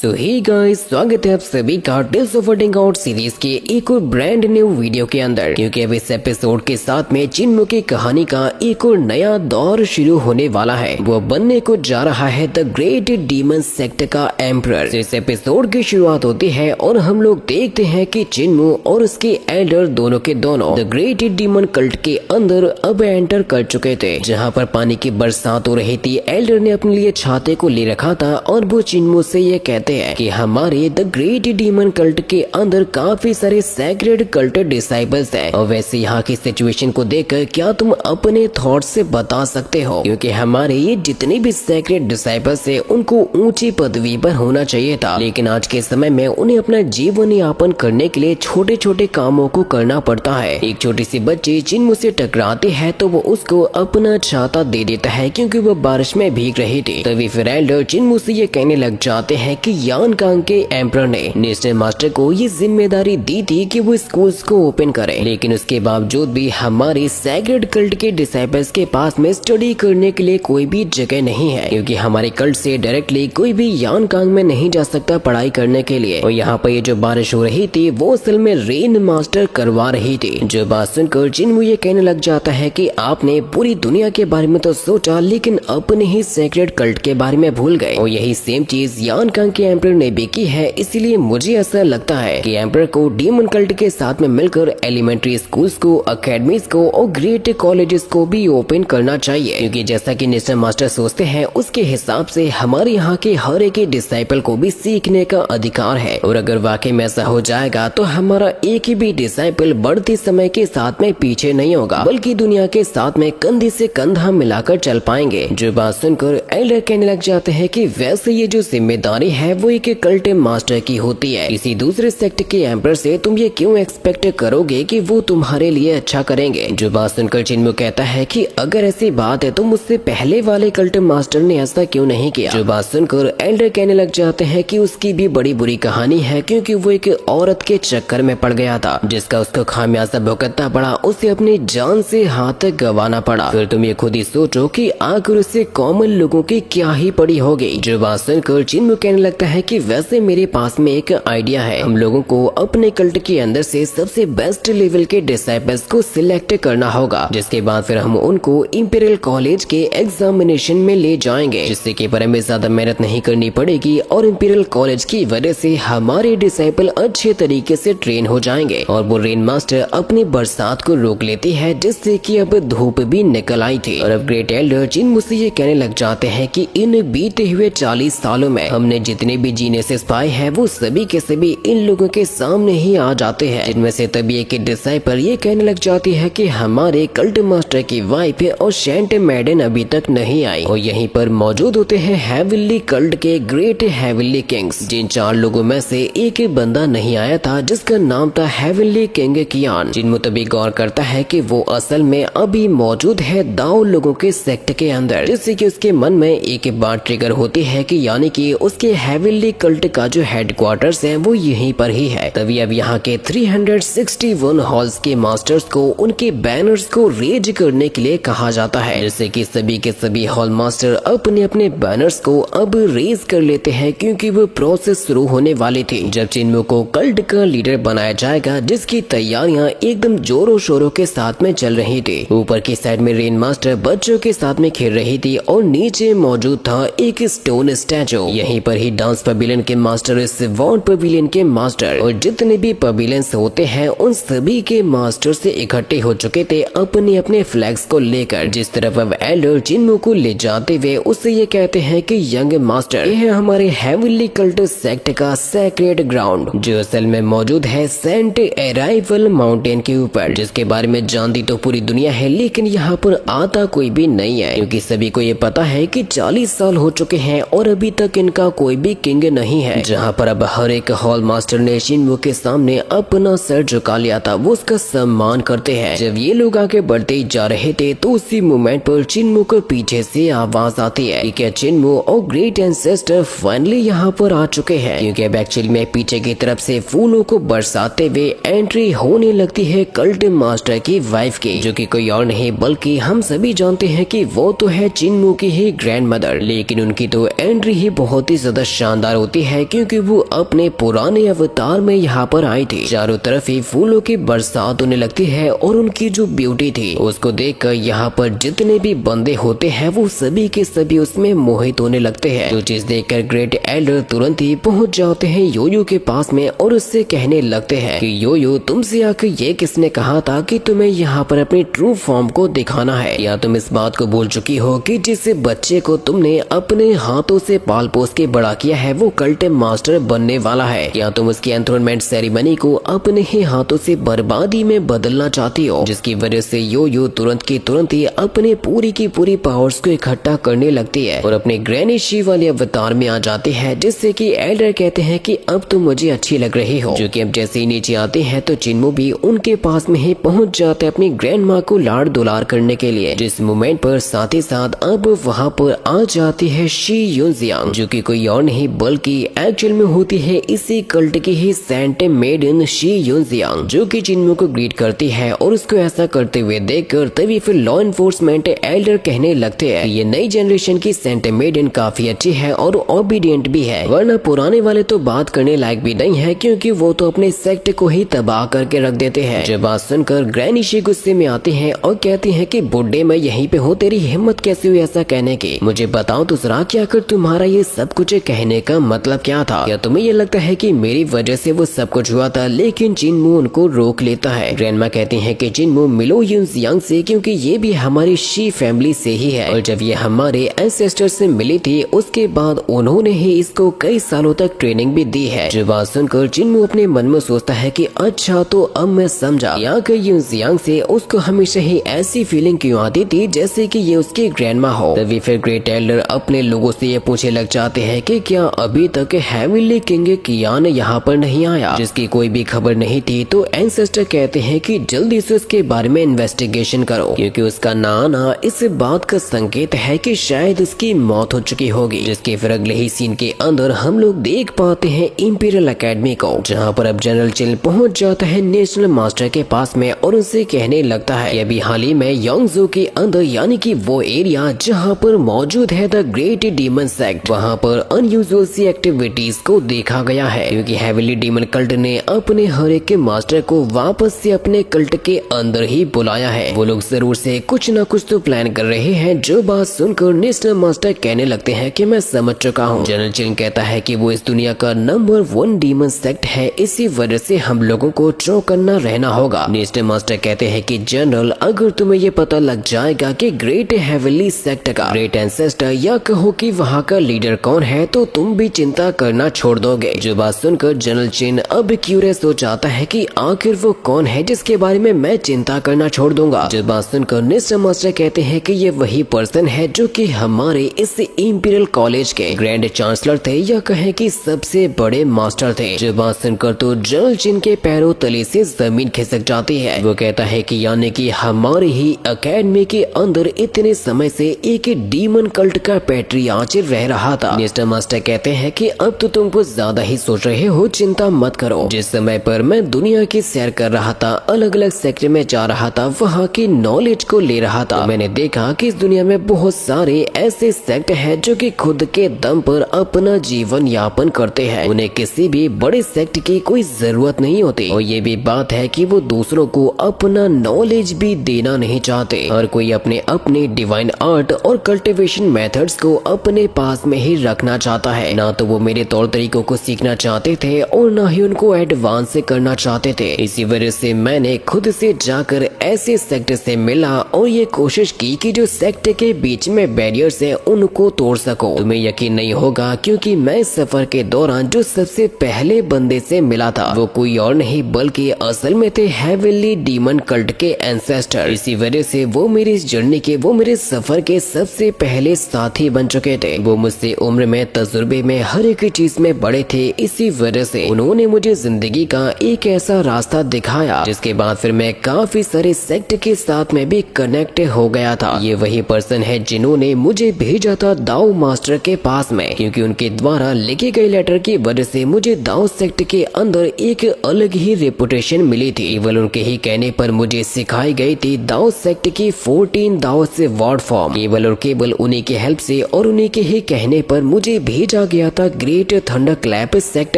सो hey guys, स्वागत है आप सभी का tales of wording out series के एक और ब्रांड न्यू वीडियो के अंदर। क्योंकि अब इस एपिसोड के साथ में चिन्मू की कहानी का एक और नया दौर शुरू होने वाला है। वो बनने को जा रहा है द ग्रेट डीमन सेक्ट का एम्परर। इस एपिसोड की शुरुआत होती है और हम लोग देखते हैं कि चिन्मू और उसके एल्डर दोनों के दोनों द ग्रेट डीमन कल्ट के अंदर अब एंटर कर चुके थे, जहाँ पर पानी की बरसात हो रही थी। एल्डर ने अपने लिए छाते को ले रखा था और वो चिन्मू से ये कहते हैं कि हमारे द ग्रेट डीमन कल्ट के अंदर काफी सारे सैक्रेड कल्ट डिसाइबल्स हैं। और वैसे यहाँ की सिचुएशन को देखकर क्या तुम अपने थॉट्स से बता सकते हो? क्योंकि हमारे ये जितने भी सैक्रेड डिसाइबल्स है उनको ऊंची पदवी पर होना चाहिए था, लेकिन आज के समय में उन्हें अपना जीवन यापन करने के लिए छोटे छोटे कामों को करना पड़ता है। एक छोटी सी बच्ची चिन्मू से टकराती है तो वो उसको अपना छाता दे देता है क्योंकि वो बारिश में भीग रही थी। तभी फिर एल्डर चिन्मू से ये कहने लग जाते हैं कि यान कांग के एम्परर ने नेशनल मास्टर को ये जिम्मेदारी दी थी कि वो स्कूल्स को ओपन करें, लेकिन उसके बावजूद भी हमारे सैक्रेड कल्ट के डिसाइपल्स के पास में स्टडी करने के लिए कोई भी जगह नहीं है, क्योंकि हमारे कल्ट से डायरेक्टली कोई भी यान कांग में नहीं जा सकता पढ़ाई करने के लिए। और यहाँ पर ये जो बारिश हो रही थी वो असल में रेन मास्टर करवा रही थी। जो बात सुनकर चिन्मू ये कहने लग जाता है कि आपने पूरी दुनिया के बारे में तो सोचा लेकिन अपने ही सैक्रेड कल्ट के बारे में भूल गए। और यही सेम चीज यान कांग के एम्परर ने भी की है। इसीलिए मुझे ऐसा लगता है कि एम्परर को डीमन कल्ट के साथ में मिलकर एलिमेंट्री स्कूल्स को, अकेडमीज को और ग्रेट कॉलेजेस को भी ओपन करना चाहिए, क्योंकि जैसा कि नेशनल मास्टर सोचते हैं उसके हिसाब से हमारे यहाँ के हर एक डिसाइपल को भी सीखने का अधिकार है। और अगर वाकई में ऐसा हो जाएगा तो हमारा एक ही भी डिसाइपल बढ़ते समय के साथ में पीछे नहीं होगा, बल्कि दुनिया के साथ में कंधे से कंधा मिलाकर चल पाएंगे। जो बात सुनकर एल्डर कहने लग जाते हैं कि वैसे ये जो जिम्मेदारी है वो एक कल्ट मास्टर की होती है। किसी दूसरे सेक्ट के एम्परर से तुम ये क्यों एक्सपेक्ट करोगे कि वो तुम्हारे लिए अच्छा करेंगे? जो बात सुनकर चिन्मू कहता है कि अगर ऐसी बात है तो मुझसे पहले वाले कल्ट मास्टर ने ऐसा क्यों नहीं किया? जो बात सुनकर एल्डर कहने लग जाते हैं कि उसकी भी बड़ी बुरी कहानी है, क्योंकि वो एक औरत के चक्कर में पड़ गया था जिसका उसको खामियाजा भुगतना पड़ा। उसे अपनी जान से हाथ गंवाना पड़ा। फिर तुम ये खुद ही सोचो कि आखिर उससे कॉमन लोगों की क्या ही पड़ी होगी। जो बात सुनकर चिन्मू कहने लगता है कि वैसे मेरे पास में एक आइडिया है। हम लोगों को अपने कल्ट के अंदर से सबसे बेस्ट लेवल के डिसाइपल्स को सिलेक्ट करना होगा, जिसके बाद फिर हम उनको इंपीरियल कॉलेज के एग्जामिनेशन में ले जाएंगे, जिससे कि पर हमें ज्यादा मेहनत नहीं करनी पड़ेगी और इंपीरियल कॉलेज की वजह से हमारे डिसाइपल अच्छे तरीके से ट्रेन हो जाएंगे। और वो रेन मास्टर अपनी बरसात को रोक लेती है, जिससे कि अब धूप भी निकल आई थी। और अब ग्रेट एल्डर चिन्मू से ये कहने लग जाते हैं कि इन बीते हुए 40 सालों में हमने जितने भी जीनियसेस पाए हैं वो सभी के सभी इन लोगों के सामने ही आ जाते हैं, जिनमें से तभी एक डिसाइपल ये कहने लग जाती है कि हमारे कल्ट मास्टर की वाइफ और शेंट मैडन अभी तक नहीं आई। और यहीं पर मौजूद होते हैं हेवनली कल्ट के ग्रेट हेवनली किंग्स। जिन 4 लोगों में से एक बंदा नहीं आया था जिसका नाम था हेवनली किंग कियान। चिन्मू तभी गौर करता है कि वो असल में अभी मौजूद है दाओ लोगों के सेक्ट के अंदर, जिससे कि उसके मन में एक बात ट्रिगर होती है कि यानी कि उसके हेवनली कल्ट का जो हेडक्वार्टर्स है वो यहीं पर ही है। तभी अब यहाँ के 361 हॉल्स के मास्टर्स को उनके बैनर्स को रेज करने के लिए कहा जाता है, जिससे कि सभी के सभी हॉल मास्टर अपने अपने बैनर्स को अब रेज कर लेते हैं, क्योंकि वो प्रोसेस शुरू होने वाली थी जब चिन्मू को कल्ट का लीडर बनाया जाएगा, जिसकी तैयारियां एकदम जोरों शोरों के साथ में चल रही थी। ऊपर की साइड में रेन मास्टर बच्चों के साथ में खेल रही थी और नीचे मौजूद था एक स्टोन स्टैचू। यहीं पर ही डांस पवेलियन के मास्टर, सिवॉन पवेलियन के मास्टर और जितने भी पवेलियंस होते हैं उन सभी के मास्टर से इकट्ठे हो चुके थे अपने अपने फ्लैग्स को लेकर। जिस तरफ अब एल्डर चिन्मू को ले जाते हुए उससे ये कहते हैं कि यंग मास्टर, ये है हमारे हेवनली कल्ट सेक्ट का सैक्रेड ग्राउंड, जो असल में मौजूद है सेंट अराइवल माउंटेन के ऊपर, जिसके बारे में जानती तो पूरी दुनिया है, लेकिन यहाँ पर आता कोई भी नहीं है, क्योंकि सभी को ये पता है कि 40 साल हो चुके हैं और अभी तक इनका कोई भी किंग नहीं है। जहाँ पर अब हर एक हॉल मास्टर ने चिन्मू के सामने अपना सर झुका लिया था, वो उसका सम्मान करते हैं। जब ये लोग आगे बढ़ते जा रहे थे तो उसी मोमेंट पर चिन्मू को पीछे से आवाज आती है कि चिन्मू और ग्रेट एंसेस्टर फाइनली यहाँ पर आ चुके हैं, क्योंकि अब एक्चुअली में पीछे की तरफ से फूलों को बरसाते हुए एंट्री होने लगती है कल्ट मास्टर की वाइफ की, जो कि कोई और नहीं बल्कि हम सभी जानते हैं कि वो तो है चिन्मू की ही ग्रैंड मदर। लेकिन उनकी तो एंट्री ही बहुत ही ज्यादा शानदार होती है क्योंकि वो अपने पुराने अवतार में यहाँ पर आई थी। चारों तरफ ही फूलों की बरसात होने लगती है और उनकी जो ब्यूटी थी उसको देखकर यहाँ पर जितने भी बंदे होते हैं वो सभी के सभी उसमें मोहित होने लगते हैं। जो चीज देखकर ग्रेट एल्डर तुरंत ही पहुँच जाते हैं योयो के पास में और उससे कहने लगते हैं कि योयो, तुमसे आकर ये किसने कहा था कि तुम्हें यहाँ पर अपनी ट्रू फॉर्म को दिखाना है? या तुम इस बात को भूल चुकी हो कि जिस बच्चे को तुमने अपने हाथों से पाल पोस के बड़ा किया है वो कल्ट मास्टर बनने वाला है? या तुम उसकी एंथ्रोनमेंट सेरेमनी को अपने ही हाथों से बर्बादी में बदलना चाहती हो, जिसकी वजह से योयो तुरंत की तुरंत ही अपने पूरी की पूरी पावर्स को इकट्ठा करने लगती है और अपने ग्रैनी शी वाले अवतार में आ जाती है, जिससे कि एल्डर कहते हैं कि अब तुम मुझे अच्छी लग रही हो। जो कि अब जैसे ही नीचे आते हैं तो चिन्मो भी उनके पास में ही पहुंच जाते हैं अपनी ग्रैंड माँ को लाड़ दुलार करने के लिए, जिस मोमेंट पर साथ ही साथ अब वहाँ पर आ जाती है शी यूनजियांग, जो कि कोई और नहीं बल्कि एक्चुअल में होती है इसी कल्ट की ही सेंट मेडन शी यूनजियांग, जो कि चिन्मो को ग्रीट करती है और उसको ऐसा करते हुए देखकर तभी फिर लॉ एनफोर्समेंट एल्डर कहने लगते हैं ये नई जनरेशन की सेंट मेडन काफी अच्छी है और ओबीडियंट भी है, वरना पुराने वाले तो बात करने लायक भी नहीं है क्योंकि वो तो अपने सेक्ट को ही तबाह करके रख देते हैं। जब बात सुनकर ग्रैनी शी गुस्से में आती हैं और कहती हैं कि बुड्ढे मैं यहीं पे हूँ, तेरी हिम्मत कैसे हुई ऐसा कहने की? मुझे बताओ तो जरा कि आखिर तुम्हारा ये सब कुछ कहने का मतलब क्या था? या तुम्हें ये लगता है कि मेरी वजह से वो सब कुछ हुआ था? लेकिन चिन्मो उनको रोक लेता है। ग्रैंडमा कहती है कि चिन्मो मिलो यूनजियांग से क्योंकि ये भी हमारी शी फैमिली से ही है और जब ये हमारे एंसेस्टर से मिली थी उसके बाद उन्होंने ही इसको कई सालों तक ट्रेनिंग भी दी है। जो बात सुनकर चिन्मो अपने मन में सोचता है कि अच्छा तो अब मैं समझा यहाँ के यूनजियांग से उसको हमेशा ही ऐसी फीलिंग क्यों आती थी जैसे कि ये उसकी ग्रैंडमा हो। तभी फिर ग्रेट एल्डर अपने लोगों से ये पूछने लग जाते हैं कि क्या अभी तक हेवनली किंग कियान यहाँ पर नहीं आया, जिसकी कोई भी खबर नहीं थी? तो एंसेस्टर कहते हैं कि जल्दी से उसके बारे में इन्वेस्टिगेशन करो क्योंकि उसका ना आना इस बात का संकेत है कि शायद उसकी मौत हो चुकी होगी। जिसके फिर अगले ही सीन के अंदर हम लोग देख पाते हैं इंपीरियल एकेडमी को, जहाँ पर अब जनरल चिल पहुँच जाता है नेशनल मास्टर के पास में और उनसे कहने लगता है अभी हाल ही में योंगजो के अंदर यानी कि वो एरिया जहाँ पर मौजूद है द ग्रेट डीमन सेक्ट, वहाँ पर अनयूजुअल सी एक्टिविटीज को देखा गया है क्योंकि हेवनली डीमन कल्ट ने अपने हर एक के मास्टर को वापस से अपने कल्ट के अंदर ही बुलाया है। वो लोग जरूर से कुछ न कुछ तो प्लान कर रहे हैं। जो बात सुनकर नेशनल मास्टर कहने लगते हैं कि मैं समझ चुका हूँ। जनरल चिन कहता है कि वो इस दुनिया का नंबर 1 डीमन सेक्ट है, इसी वजह से हम लोगों को ट्रो करना रहना होगा। नेशनल मास्टर कहते हैं कि जनरल अगर तुम्हें ये पता लग जाएगा कि ग्रेट हेवनली सेक्ट का ग्रेट एंसेस्टर या कहो कि वहाँ का लीडर कौन है तो तुम भी चिंता करना छोड़ दोगे। जो बात सुनकर जनरल चिन अब क्यूरियस हो जाता है कि आखिर वो कौन है जिसके बारे में मैं चिंता करना छोड़ दूंगा। जो बात सुनकर नेशनल मास्टर कहते हैं कि ये वही पर्सन है जो कि हमारे इस इंपीरियल कॉलेज के ग्रैंड चांसलर थे या कहें कि सबसे बड़े मास्टर थे। जो बात सुनकर तो जनरल चिन के पैरों तले से जमीन खिसक जाती है। वो कहता है कि यानी कि हमारे ही एकेडमी के अंदर इतने समय से एक डीमन कल्ट का पैट्रियार्च रह रहा था। नेशनल मास्टर कहते हैं कि अब तो तुम कुछ ज्यादा ही सोच रहे हो, चिंता मत करो। जिस समय पर मैं दुनिया की सैर कर रहा था, अलग अलग सेक्टर में जा रहा था, वहाँ की नॉलेज को ले रहा था, मैंने देखा कि इस दुनिया में बहुत सारे ऐसे सेक्ट हैं जो कि खुद के दम पर अपना जीवन यापन करते हैं। उन्हें किसी भी बड़े सेक्ट की कोई जरूरत नहीं होती और ये भी बात है कि वो दूसरों को अपना नॉलेज भी देना नहीं चाहते। हर कोई अपने अपने डिवाइन आर्ट और कल्टिवेशन मेथड्स को अपने पास में ही रखना चाहता है। ना तो वो मेरे तौर तरीकों को सीखना चाहते थे और ना ही उनको एडवांस करना चाहते थे। इसी वजह से मैंने खुद से जाकर ऐसे सेक्ट से मिला और ये कोशिश की कि जो सेक्ट के बीच में बैरियर्स है उनको तोड़ सको। तुम्हें यकीन नहीं होगा क्योंकि मैं सफर के दौरान जो सबसे पहले बंदे से मिला था वो कोई और नहीं बल्कि असल में थे हेवनली डीमन कल्ट के एंसेस्टर। इसी वजह से वो मेरी इस जर्नी के, वो मेरे सफर के सबसे पहले साथी बन चुके थे। वो मुझसे उम्र में, तजुर्बे में, हर एक चीज में बड़े थे। इसी वजह से उन्होंने मुझे जिंदगी का एक ऐसा रास्ता दिखाया जिसके बाद फिर मैं काफी सारे सेक्ट के साथ में भी कनेक्ट हो गया था। ये वही पर्सन है जिन्होंने मुझे भेजा था दाओ मास्टर के पास में, क्योंकि उनके द्वारा लिखे गए लेटर की वजह से मुझे दाओ सेक्ट के अंदर एक अलग ही रेपुटेशन मिली थी। केवल उनके ही कहने पर मुझे सिखाई गई थी दाओ सेक्ट की 14 दाओ से वर्ड फॉर्म। केवल और केवल उन्हीं के हेल्प से और उन्हीं के ही कहने पर मुझे भेजा भेजा गया था ग्रेट थंडर क्लैप सेक्ट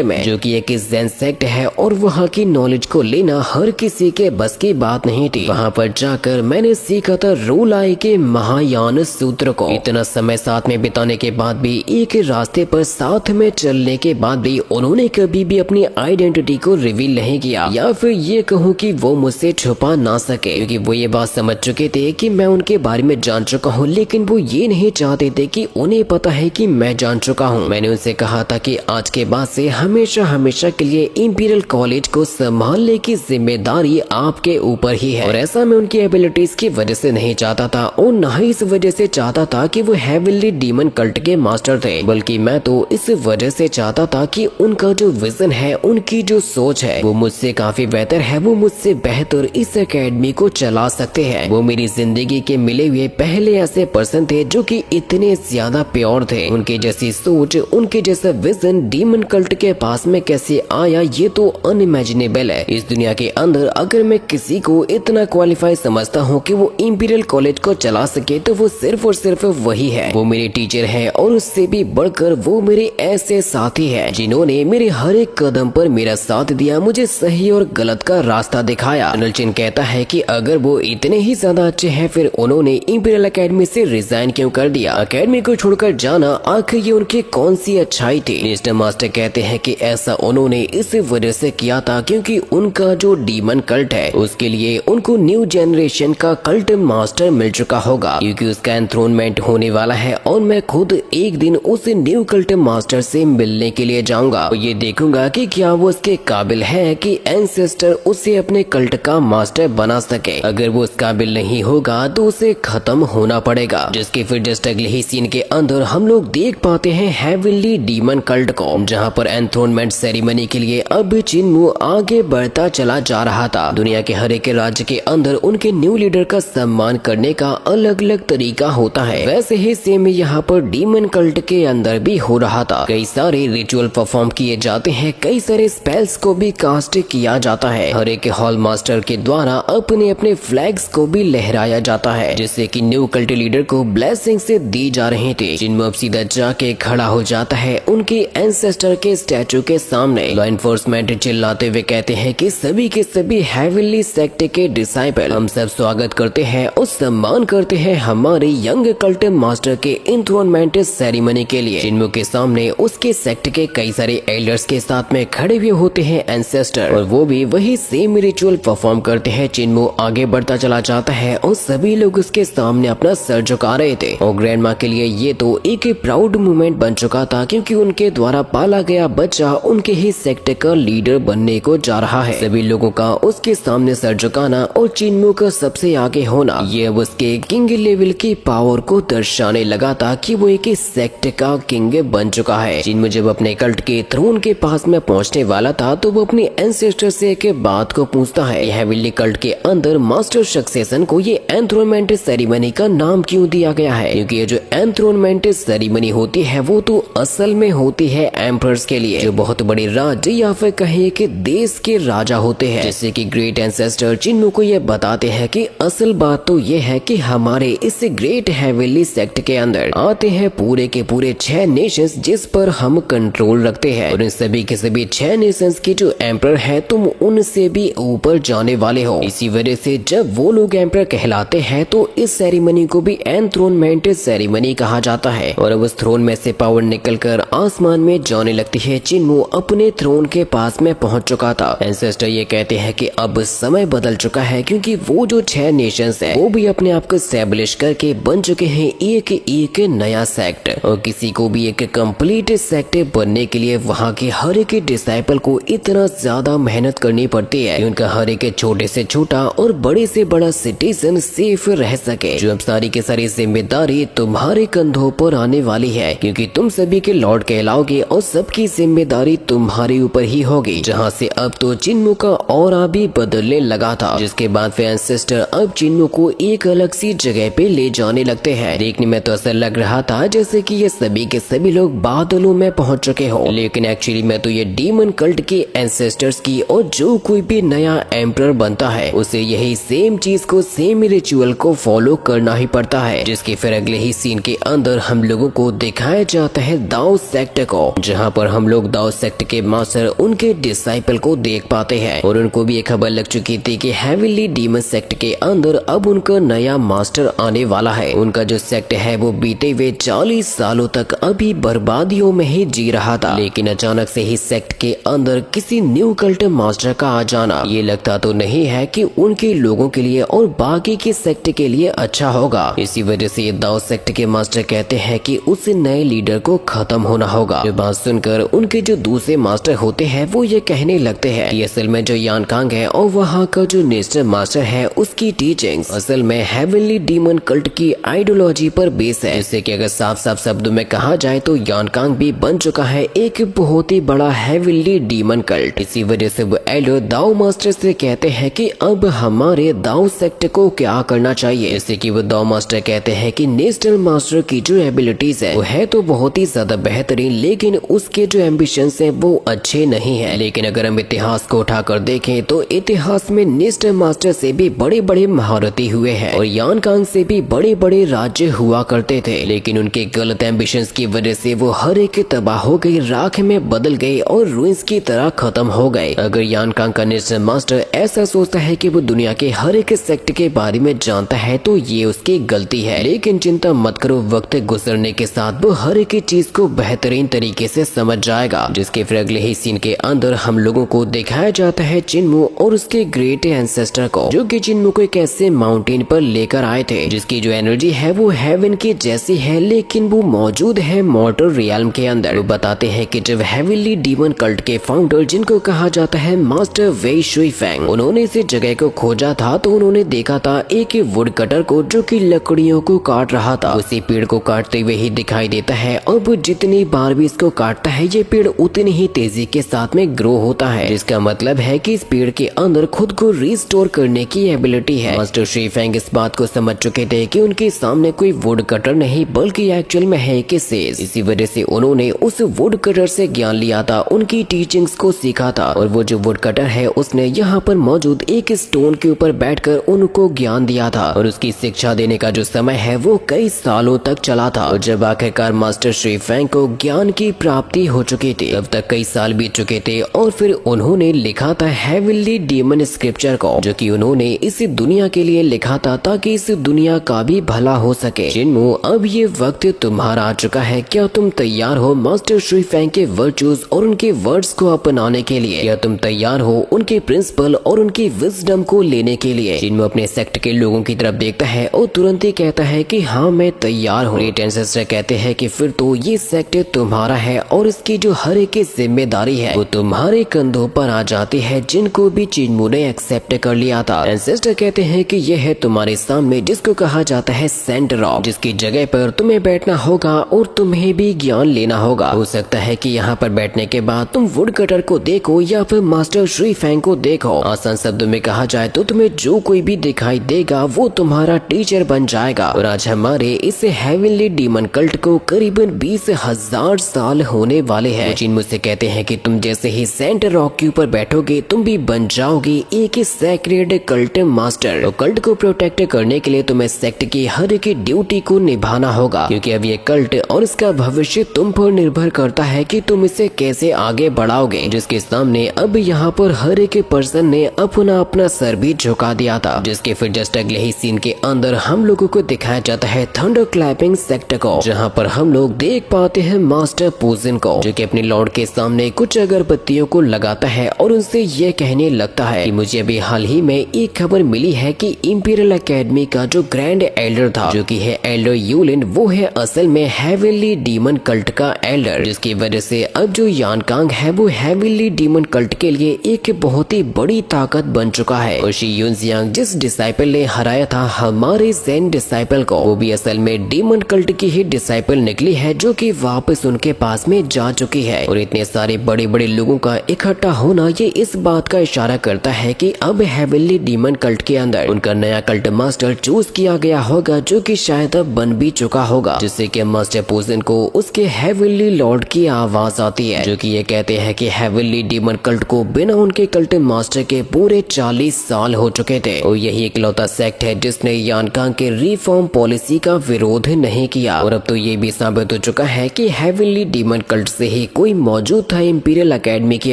में, जो कि एक ज़ेन सेक्ट है और वहाँ की नॉलेज को लेना हर किसी के बस की बात नहीं थी। वहाँ पर जाकर मैंने सीखा था रोलाई के महायान सूत्र को। इतना समय साथ में बिताने के बाद भी, एक रास्ते पर साथ में चलने के बाद भी उन्होंने कभी भी अपनी आइडेंटिटी को रिवील नहीं किया, या फिर ये कहूँ कि वो मुझसे छुपा ना सके, क्योंकि वो ये बात समझ चुके थे कि मैं उनके बारे में जान चुका हूँ, लेकिन वो ये नहीं चाहते थे कि उन्हें पता है कि मैं जान चुका हूँ। मैंने उनसे कहा था कि आज के बाद से हमेशा हमेशा के लिए इंपीरियल कॉलेज को संभालने की जिम्मेदारी आपके ऊपर ही है। और ऐसा मैं उनकी एबिलिटीज की वजह से नहीं चाहता था, और न ही इस वजह से चाहता था कि वो हेविली डीमन कल्ट के मास्टर थे, बल्कि मैं तो इस वजह से चाहता था कि उनका जो विजन है, उनकी जो सोच है, वो मुझसे काफी बेहतर है। वो मुझसे बेहतर इस एकेडमी को चला सकते हैं। वो मेरी जिंदगी के मिले हुए पहले ऐसे पर्सन थे जो कि इतने ज्यादा प्योर थे। उनके जैसी सोच, उनके जैसा विजन डीमन कल्ट के पास में कैसे आया, ये तो अनइमेजिनेबल है। इस दुनिया के अंदर अगर मैं किसी को इतना क्वालिफाई समझता हूँ कि वो इंपीरियल कॉलेज को चला सके, तो वो सिर्फ और सिर्फ वही है। वो मेरे टीचर है, और उससे भी बढ़कर वो मेरे ऐसे साथी है जिन्होंने मेरे हर एक कदम पर मेरा साथ दिया, मुझे सही और गलत का रास्ता दिखाया। जनरल चिन कहता है कि अगर वो इतने ही ज्यादा अच्छे हैं, फिर उन्होंने इंपीरियल एकेडमी से रिजाइन क्यों कर दिया? एकेडमी को छोड़कर जाना आखिर ये उनकी कौन सी अच्छाई थी? मिस्टर मास्टर कहते हैं कि ऐसा उन्होंने इस वजह से किया था क्योंकि उनका जो डीमन कल्ट है, उसके लिए उनको न्यू जनरेशन का कल्ट मास्टर मिल चुका होगा, क्योंकि उसका एंथ्रोनमेंट होने वाला है। और मैं खुद एक दिन उस न्यू कल्ट मास्टर से मिलने के लिए जाऊंगा और ये देखूंगा कि क्या वो उसके काबिल है कि एंसेस्टर उसे अपने कल्ट का मास्टर बना सके। अगर वो उस काबिल नहीं होगा तो उसे खत्म होना पड़ेगा। जिसके फिर जस्ट अगले ही सीन के अंदर हम लोग देख पाते हैं हेविली डीमन कल्ट को, जहाँ पर एंथ्रोनमेंट सेरेमनी के लिए अब चिन्मू आगे बढ़ता चला जा रहा था। दुनिया के हर एक राज्य के अंदर उनके न्यू लीडर का सम्मान करने का अलग अलग तरीका होता है, वैसे ही सेम यहाँ पर डीमन कल्ट के अंदर भी हो रहा था। कई सारे रिचुअल परफॉर्म किए जाते हैं, कई सारे स्पेल्स को भी कास्ट किया जाता है। हर एक हॉल मास्टर के द्वारा अपने अपने फ्लैग्स को भी लहराया जाता है, जिससे कि न्यू कल्ट लीडर को ब्लेसिंग से दी जा रही थी। चिन्मू अब सीधा जाके खड़ा हो जाता है उनके एंसेस्टर के स्टैचू के सामने। लॉ एनफोर्समेंट चिल्लाते हुए कहते हैं कि सभी के सभी हेविली सेक्ट के डिसाइपल, हम सब स्वागत करते हैं और सम्मान करते हैं हमारे यंग कल्ट मास्टर के एंथ्रोनमेंट सेरेमनी के लिए। चिन्मू के सामने उसके सेक्ट के कई सारे एल्डर्स के साथ में खड़े हुए होते हैं एंसेस्टर, और वो भी वही सेम रिचुअल परफॉर्म करते हैं। चिन्मू आगे बढ़ता चला जाता है और सभी लोग उसके सामने अपना सर झुका रहे थे। और ग्रैंडमा के लिए ये तो एक प्राउड मोमेंट बन चुका था, क्योंकि उनके द्वारा पाला गया बच्चा उनके ही सेक्ट का लीडर बनने को जा रहा है। सभी लोगों का उसके सामने सर झुकाना और चिन्मू का सबसे आगे होना, ये अब उसके किंग लेवल की पावर को दर्शाने लगा था कि वो एक सेक्ट का किंग बन चुका है। चिन्मू जब अपने कल्ट के थ्रोन के पास में पहुंचने वाला था, तो वो अपने एंसेस्टर से एक बात को पूछता है, हेविली कल्ट के अंदर मास्टर सक्सेशन को ये एंथ्रोनमेंट सेरेमनी का नाम क्यों दिया गया है? क्योंकि ये जो एंथ्रोनमेंट सेरेमनी होती है, वो तो असल में होती है एम्परर्स के लिए, जो बहुत बड़े राज्य या फिर कहिए कि देश के राजा होते हैं। जैसे कि ग्रेट एंसेस्टर चिन्मू को ये बताते हैं कि असल बात तो ये है कि हमारे इस ग्रेट हेविली सेक्ट के अंदर आते हैं पूरे के पूरे 6 नेशंस, जिस पर हम कंट्रोल रखते हैं, और इन सभी के सभी 6 नेशंस की जो एम्परर है, तुम उनसे भी ऊपर जाने वाले हो। इसी वजह से जब वो लोग एम्परर कहलाते हैं, तो इस सेरेमनी को भी एंथ्रोनमेंट सेरेमनी कहा जाता है। और अब उस थ्रोन में से पावर निकलकर आसमान में जाने लगती है। चिन्मू अपने थ्रोन के पास में पहुंच चुका था। एंसेस्टर ये कहते हैं कि अब समय बदल चुका है, क्योंकि वो जो 6 नेशंस है, वो भी अपने आप को एस्टेब्लिश करके बन चुके हैं एक नया सेक्ट। और किसी को भी एक कंप्लीट सेक्ट बनने के लिए वहाँ के हर एक डिसाइपल को इतना ज्यादा मेहनत करनी पड़ती है कि उनका हर एक छोटे से छोटा और बड़े से बड़ा सिटीजन सेफ रह सके। जो अब सारी की सारी जिम्मेदारी तुम्हारे कंधों पर आने वाली है, क्योंकि तुम सभी के लॉर्ड कहलाओगे और सबकी जिम्मेदारी तुम्हारे ऊपर ही होगी। जहाँ से अब तो चिन्मू का ऑरा भी बदलने लगा था, जिसके बाद फिर एंसेस्टर अब चिन्मू को एक अलग सी जगह पे ले जाने लगते हैं। देखने में तो ऐसा लग रहा था जैसे कि ये सभी के सभी लोग बादलों में पहुंच चुके हो, लेकिन एक्चुअली में तो ये डीमन कल्ट के एंसेस्टर्स की, और जो कोई भी नया एम्परर बनता है उसे यही सेम चीज को, सेम रिचुअल को फॉलो करना ही पड़ता है। जिसके फिर अगले ही सीन के अंदर हम लोगों को दिखाया जाता है दाओ सेक्ट को, जहाँ पर हम लोग दाओ सेक्ट के मास्टर उनके डिसाइपल को देख पाते हैं और उनको भी एक खबर लग चुकी थी कि हेवनली डीमन सेक्ट के अंदर अब उनका नया मास्टर आने वाला है। उनका जो सेक्ट है वो बीते हुए 40 सालों तक अभी बर्बादियों में ही जी रहा था, लेकिन अचानक से ही सेक्ट के अंदर किसी न्यू कल्ट मास्टर का आ जाना ये लगता तो नहीं है कि उनके लोगों के लिए और बाकी के सेक्ट के लिए अच्छा होगा। इसी वजह से दाओ सेक्ट के मास्टर कहते हैं कि उस नए लीडर को खत्म होना होगा। ये बात सुनकर उनके जो दूसरे मास्टर होते हैं वो ये कहने लगते हैं कि असल में जो यान कांग है और वहाँ का जो नेशनल मास्टर है उसकी टीचिंग्स असल में हेवनली डीमन कल्ट की आइडियोलॉजी पर बेस है। जैसे कि अगर साफ साफ शब्दों में कहा जाए तो यान कांग भी बन चुका है एक बहुत ही बड़ा हेवनली डीमन कल्ट। इसी वजह से वो एल्डर दाओ मास्टर से कहते हैं कि अब हमारे दाओ सेक्ट को क्या करना चाहिए। जैसे कि वो दाओ मास्टर कहते हैं कि नेशनल मास्टर की जो एबिलिटीज है वो है तो बहुत ही ज्यादा बेहतरीन, लेकिन उसके जो एम्बिशंस है वो अच्छे नहीं है। लेकिन अगर हम इतिहास को उठाकर देखें तो इतिहास में नेशनल मास्टर से भी बड़े बड़े महारथी हुए हैं और यान कांग से भी बड़े बड़े राज्य हुआ करते थे, लेकिन उनके गलत एम्बिशंस की वजह से वो हर एक तबाह हो गई, राख में बदल गए और रुइंस की तरह खत्म हो गए। अगर यान कांग का नेशनल मास्टर ऐसा सोचता है कि वो दुनिया के हर एक सेक्ट के बारे में जानता है तो ये उसकी गलती है, लेकिन चिंता मत करो, वक्त गुजरने के साथ वो हर एक चीज को बेहतरीन तरीके से समझ जाएगा। जिसके फिर अगले ही सीन के अंदर हम लोगों को दिखाया जाता है चिन्मू और उसके ग्रेट एंसेस्टर को, जो कि चिन्मू को एक ऐसे माउंटेन पर लेकर आए थे जिसकी जो एनर्जी है वो हेवन की जैसी है, लेकिन वो मौजूद है मॉर्टल रियल्म के अंदर। वो बताते हैं कि जब हेवनली डीमन कल्ट के फाउंडर जिनको कहा जाता है मास्टर वेई शुई फेंग, उन्होंने इस जगह को खोजा था तो उन्होंने देखा था एक वुड कटर को जो कि लकड़ियों को काट रहा था। उसी पेड़ को काटते हुए ही दिखाई देता है और वो जितनी बार भी इसको काटता है ये पेड़ उतनी ही तेजी के साथ में ग्रो होता है, जिसका मतलब है कि इस पेड़ के अंदर खुद को रिस्टोर करने की एबिलिटी है। मास्टर शुई फेंग इस बात को समझ चुके थे कि उनके सामने कोई वुड कटर नहीं बल्कि एक्चुअल में है कि सेज। इसी वजह से उन्होंने उस वुड कटर से ज्ञान लिया था, उनकी टीचिंग्स को सीखा था और वो जो वुड कटर है उसने यहाँ पर मौजूद एक स्टोन के ऊपर बैठकर उनको ज्ञान दिया था और उसकी शिक्षा देने का जो समय है वो कई सालों तक चला था। और जब आखिरकार मास्टर शुई फेंग को ज्ञान की प्राप्ति हो चुकी थी तब तक कई साल बीत चुके थे और फिर उन्होंने लिखा था हेवनली डीमन स्क्रिप्चर को, जो कि उन्होंने इस दुनिया के लिए लिखा था ताकि इस दुनिया का भी भला हो सके। चिन्मू, अब ये वक्त तुम्हारा आ चुका है, क्या तुम तैयार हो मास्टर शुई फेंग के वर्चूज और उनके वर्ड्स को अपनाने के लिए? क्या तुम तैयार हो उनके प्रिंसिपल और उनकी विजडम को लेने के लिए? चिन्मू अपने सेक्ट के लोगों की तरफ देखता है और तुरंत ही कहता है कि हाँ मैं तैयार हूँ। ग्रेट एंसेस्टर कहते हैं कि फिर तो ये सेक्ट तुम्हारा है और इसकी जो हर एक जिम्मेदारी है वो तुम्हारे कंधों पर आ जाती है, जिनको भी चिन्मू ने एक्सेप्ट कर लिया था। एंसेस्टर कहते हैं कि यह है तुम्हारे सामने जिसको कहा जाता है सेंट रॉक, जिसकी जगह पर तुम्हें बैठना होगा और तुम्हें भी ज्ञान लेना होगा। हो सकता है कि यहाँ पर बैठने के बाद तुम वुड कटर को देखो या फिर मास्टर शुई फेंग को देखो। आसान शब्दों में कहा जाए तो तुम्हें जो कोई भी दिखाई देगा वो तुम्हारा टीचर बन जाएगा। और आज हमारे इस हेवनली डीमन कल्ट को करीबन 20,000 साल होने वाले हैं। चिन्मू से कहते हैं कि तुम जैसे ही सेंट रॉक के ऊपर बैठोगे तुम भी बन जाओगे एक सैक्रेड कल्ट मास्टर। तो कल्ट को प्रोटेक्ट करने के लिए तुम्हें सेक्ट की हर एक ड्यूटी को निभाना होगा, क्योंकि अब ये कल्ट और इसका भविष्य तुम पर निर्भर करता है कि तुम इसे कैसे आगे बढ़ाओगे। जिसके सामने अब यहाँ पर हर एक पर्सन ने अपना अपना सर भी झुका दिया था। जिसके फिर जस्ट अगले ही सीन के अंदर हम लोगों को दिखाया जाता है थंडर क्लैपिंग सेक्ट को, जहाँ पर हम लोग देख पाते हैं मास्टर पोजिन को, जो कि अपने लॉर्ड के सामने कुछ अगरबत्तियों को लगाता है और उनसे ये कहने लगता है कि मुझे अभी हाल ही में एक खबर मिली है कि इंपीरियल एकेडमी का जो ग्रैंड एल्डर था, जो कि है एल्डर यूलिन, वो है असल में हेवनली डीमन कल्ट का एल्डर। जिसकी वजह से अब जो यान कांग है वो हेवनली डीमन कल्ट के लिए एक बहुत ही बड़ी ताकत बन चुका है। और शी यूनजियांग जिस डिसाइपल ने हराया था हमारे ज़ेन डिसाइपल को, वो भी असल में डीमन कल्ट की ही डिसाइपल निकली है, जो कि वापस उनके पास में जा चुकी है। और इतने सारे बड़े बड़े लोगों का इकट्ठा होना ये इस बात का इशारा करता है कि अब हेवनली डीमन कल्ट के अंदर उनका नया कल्ट मास्टर चूज किया गया होगा, जो कि शायद अब बन भी चुका होगा। जिससे कि मास्टर पोजिन को उसके हेवनली लॉर्ड की आवाज आती है, जो कि ये कहते हैं कि हेवनली डीमन कल्ट को बिना उनके कल्ट मास्टर के पूरे 40 साल हो चुके थे और यही इकलौता सेक्ट है जिसने यान कांग के रिफॉर्म पॉलिसी का विरोध नहीं किया। और अब तो ये भी साबित हो चुका चुका है कि हेवनली डीमन कल्ट से ही कोई मौजूद था इंपीरियल एकेडमी के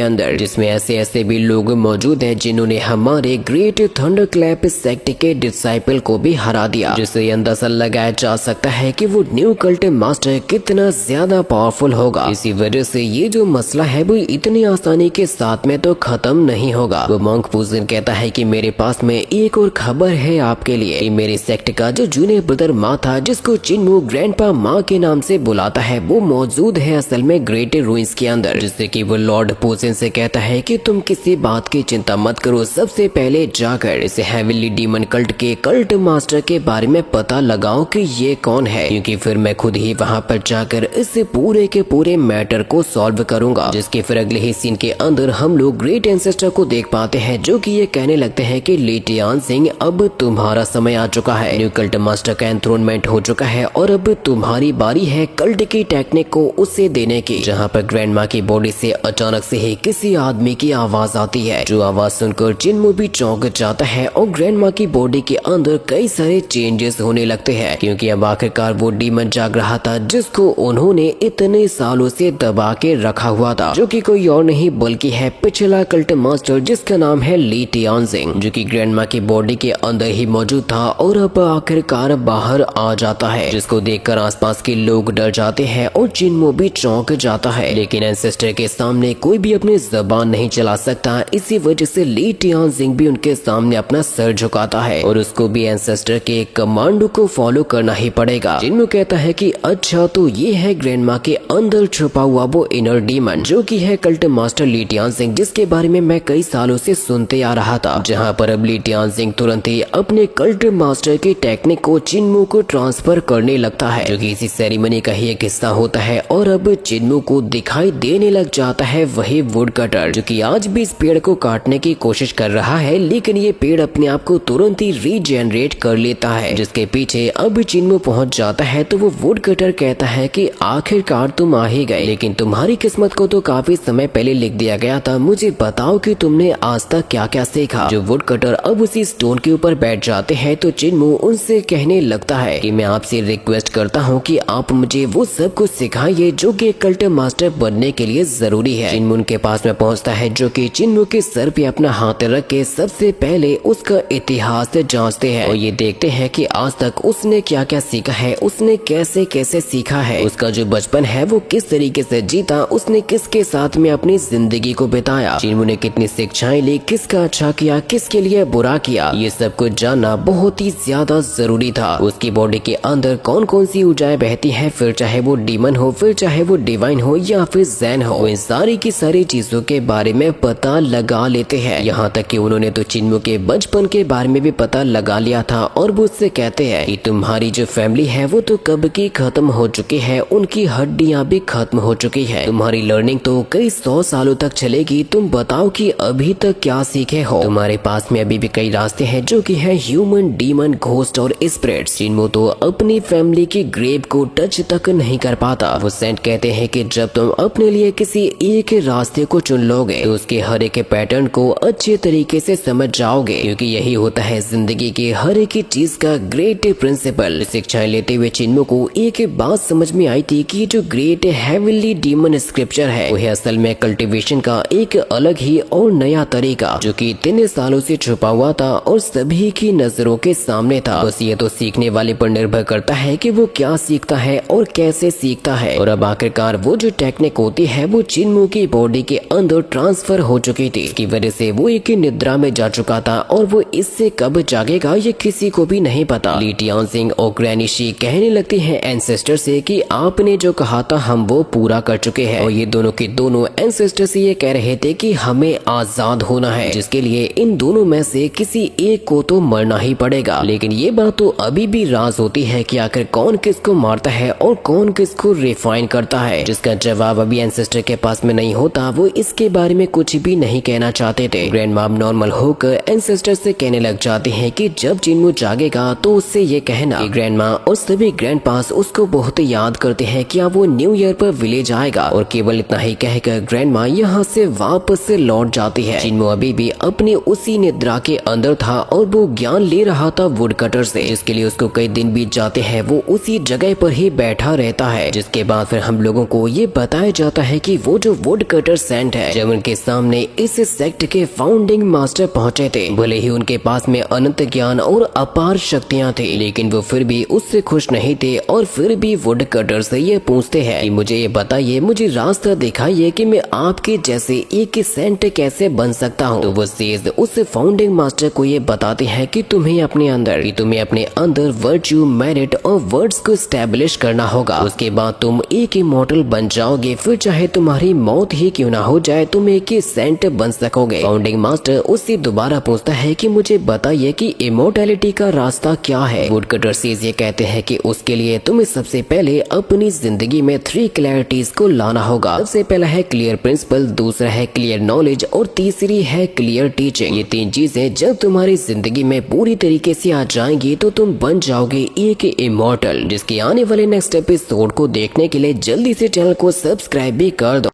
अंदर, जिसमें ऐसे भी लोग मौजूद हैं जिन्होंने हमारे ग्रेट थंडरक्लैप सेक्ट के डिसाइपल को भी हरा दिया, जिससे अंदाजा लगाया जा सकता है कि वो न्यू कल्ट मास्टर कितना ज्यादा पावरफुल होगा। इसी वजह से ये जो मसला है वो इतनी आसानी के साथ में तो खत्म नहीं होगा। वो मॉन्क फूजन कहता है कि मेरे पास में एक और खबर है आपके लिए कि मेरे सेक्ट का जो जूनियर ब्रदर माँ था, जिसको चिन्मू ग्रैंडपा माँ के नाम से बुलाता है, वो मौजूद है असल में ग्रेट रूइंस के अंदर, जिससे कि वो लॉर्ड पोसेन से कहता है कि तुम किसी बात की चिंता मत करो, सबसे पहले जाकर इस हेवनली डीमन कल्ट के कल्ट मास्टर के बारे में पता लगाओ कि ये कौन है, क्योंकि फिर मैं खुद ही वहाँ पर जाकर इस पूरे के पूरे मैटर को सॉल्व करूंगा। जिसके फिर अगले ही सीन के अंदर हम लोग ग्रेट एंसेस्टर को देख पाते हैं, जो कि ये कहने लगते हैं कि ली टियान सिंह अब तुम्हारा समय आ चुका है, न्यू कल्ट मास्टर का एंथ्रोनमेंट हो चुका है और अब तुम्हारी बारी है कल्ट की टेक्निक को उसे देने की। जहाँ पर ग्रैंडमा की बॉडी से अचानक से ही किसी आदमी की आवाज आती है, जो आवाज सुनकर चिन्मू भी चौंक जाता है और ग्रैंडमा की बॉडी के अंदर कई सारे चेंजेस होने लगते हैं, क्योंकि अब आखिरकार वो डीमन जाग रहा था जिसको उन्होंने इतने सालों से दबा के रखा हुआ था, जो कि कोई और नहीं बल्कि है पिछला कल्ट मास्टर जिसका नाम है ली टियान सिंह, जो कि ग्रैंडमा की बॉडी के अंदर ही मौजूद था और अब आखिरकार बाहर आ जाता है, जिसको देखकर आसपास के लोग डर जाते हैं और चिन्मू भी चौंक जाता है। लेकिन एंसेस्टर के सामने कोई भी अपनी जबान नहीं चला सकता, इसी वजह से ली टियान सिंह भी उनके सामने अपना सर झुकाता है और उसको भी एंसेस्टर के कमांडो को फॉलो करना ही पड़ेगा। चिन्मू कहता है कि अच्छा तो ये है ग्रैंडमा के अंदर छुपा हुआ वो इनर डीमन, जो कि है कल्ट मास्टर ली टियान सिंह, जिसके बारे में मैं कई सालों से सुनते आ रहा था। जहाँ पर अब ली टियान सिंह तुरंत ही अपने कल्ट मास्टर की टेक्निक को चिन्मू को ट्रांसफर करने लगता है, जो कि इसी सेरेमनी का ही एक हिस्सा होता है। और अब चिन्मू को दिखाई देने लग जाता है वही वुड कटर, जो कि आज भी इस पेड़ को काटने की कोशिश कर रहा है, लेकिन ये पेड़ अपने आप को तुरंत ही रीजेनरेट कर लेता है। जिसके पीछे अब चिन्मू पहुंच जाता है तो वो वुड कटर कहता है कि आखिरकार तुम आ ही गए, लेकिन तुम्हारी किस्मत को तो काफी समय पहले लिख दिया गया था, मुझे बताओ कि तुमने आज तक क्या क्या सीखा। जो वुड कटर अब उसी स्टोन के ऊपर बैठ जाते हैं तो चिन्मू उनसे कहने लगता है कि मैं आपसे रिक्वेस्ट करता हूँ कि आप मुझे वो सब कुछ सिखाइए जो कि कल्ट मास्टर बनने के लिए जरूरी है। चिन्मू उनके पास में पहुँचता है, जो कि चिन्मू के सर पे अपना हाथ रख के सबसे पहले उसका इतिहास जांचते हैं और ये देखते हैं कि आज तक उसने क्या क्या सीखा है, उसने कैसे कैसे सीखा है, उसका जो बचपन है वो किस तरीके से जीता, उसने किसके साथ में अपनी जिंदगी को बिताया, चिन्मू ने कितनी शिक्षाएं ली, किसका अच्छा किया, किसके लिए बुरा किया, ये सब कुछ जानना बहुत ही ज्यादा जरूरी था। उसकी बॉडी के अंदर कौन कौन सी ऊर्जाएं बहती है, फिर चाहे वो डीमन हो, फिर चाहे वो डिवाइन हो या फिर जैन हो, इन सारी की सारी चीजों के बारे में पता लगा लेते हैं। यहाँ तक कि उन्होंने तो चिन्मू के बचपन के बारे में भी पता लगा लिया था और वो उससे कहते हैं कि तुम्हारी जो फैमिली है वो तो कब की खत्म हो चुकी है, उनकी हड्डियां भी खत्म हो चुकी है, तुम्हारी लर्निंग तो कई 100 सालों तक चलेगी, तुम बताओ कि अभी तक क्या सीखे हो, तुम्हारे पास में अभी भी कई रास्ते हैं जो कि है ह्यूमन, डीमन, घोस्ट और स्पिरिट्स। चिन्मू तो अपनी फैमिली की ग्रेव को टच तक नहीं कर पाता। वो सेंट कहते हैं कि जब तुम अपने लिए किसी एक रास्ते को चुन लोगे तो उसके हर एक पैटर्न को अच्छे तरीके से समझ जाओगे, क्योंकि यही होता है जिंदगी के हर एक चीज का ग्रेट प्रिंसिपल। शिक्षाएं लेते हुए चिन्मू को एक बात समझ में आई थी कि जो ग्रेट हेवनली डीमन स्क्रिप्चर है वो है असल में कल्टीवेशन का एक अलग ही और नया तरीका, जो कि इतने सालों से छुपा हुआ था और सभी की नजरों के सामने था। बस ये तो सीखने वाले पर निर्भर करता है कि वो क्या सीखता है और कैसे सीखता है। और अब आखिरकार वो जो टेक्निक होती है वो चिन्मू की बॉडी के अंदर ट्रांसफर हो चुकी थी, इसकी वजह से वो एक निद्रा में जा चुका था और वो इससे कब जागेगा ये किसी को भी नहीं पता। ली टियान सिंह और ग्रैनी शी कहने लगती हैं एंसेस्टर से कि आपने जो कहा था हम वो पूरा कर चुके हैं, और ये दोनों के दोनों एंसेस्टर से ये कह रहे थे कि हमें आजाद होना है, जिसके लिए इन दोनों में से किसी एक को तो मरना ही पड़ेगा। लेकिन ये बात तो अभी भी राज होती है कि आखिर कौन किसको मारता है और कौन किसको रिफाइन करता है, जिसका जवाब अभी एंसेस्टर के पास में नहीं होता। वो इसके बारे में कुछ भी नहीं कहना चाहते थे। ग्रैंड मॉम नॉर्मल होकर एंसेस्टर से कहने लग जाते हैं कि जब चिन्मू जागेगा तो उससे ये कहना कि ग्रैंड माँ और सभी ग्रैंड पास उसको बहुत याद करते हैं, क्या वो न्यू ईयर पर विलेज आएगा। और केवल इतना ही कहकर ग्रैंड माँ यहाँ से वापस से लौट जाती है। चिन्मू अभी भी अपनी उसी निद्रा के अंदर था और वो ज्ञान ले रहा था वुड कटर से, जिसके लिए उसको कई दिन बीत जाते हैं। वो उसी जगह पर ही बैठा रहता रहता है। जिसके बाद फिर हम लोगों को ये बताया जाता है कि वो जो वुड कटर सेंट है, जब उनके सामने इस सेक्ट के फाउंडिंग मास्टर पहुंचे थे, भले ही उनके पास में अनंत ज्ञान और अपार शक्तियां थी, लेकिन वो फिर भी उससे खुश नहीं थे और फिर भी वुड कटर से ये पूछते हैं कि मुझे ये बताइए, मुझे रास्ता दिखाइए कि मैं आपके जैसे एक सेंट कैसे बन सकता हूँ। तो वो सेज उस फाउंडिंग मास्टर को ये बताते हैं कि तुम्हें अपने अंदर वर्च्यू, मेरिट और वर्ड्स को स्टैब्लिश करना होगा। उसके बाद तुम एक इमॉर्टल बन जाओगे, फिर चाहे तुम्हारी मौत ही क्यों ना हो जाए, तुम एक सेंट बन सकोगे। फाउंडिंग मास्टर उससे दोबारा पूछता है कि मुझे बताइए कि इमोर्टैलिटी का रास्ता क्या है। वुडकटर सेज ये कहते हैं कि उसके लिए तुम्हें सबसे पहले अपनी जिंदगी में 3 क्लैरिटीज को लाना होगा। सबसे पहला है क्लियर प्रिंसिपल, दूसरा है क्लियर नॉलेज और तीसरी है क्लियर टीचिंग। ये 3 चीजें जब तुम्हारी जिंदगी में पूरी तरीके से आ जाएंगी तो तुम बन जाओगे एक इमॉर्टल। जिसके आने वाले नेक्स्ट एपिसोड को देखने के लिए जल्दी से चैनल को सब्सक्राइब भी कर दो।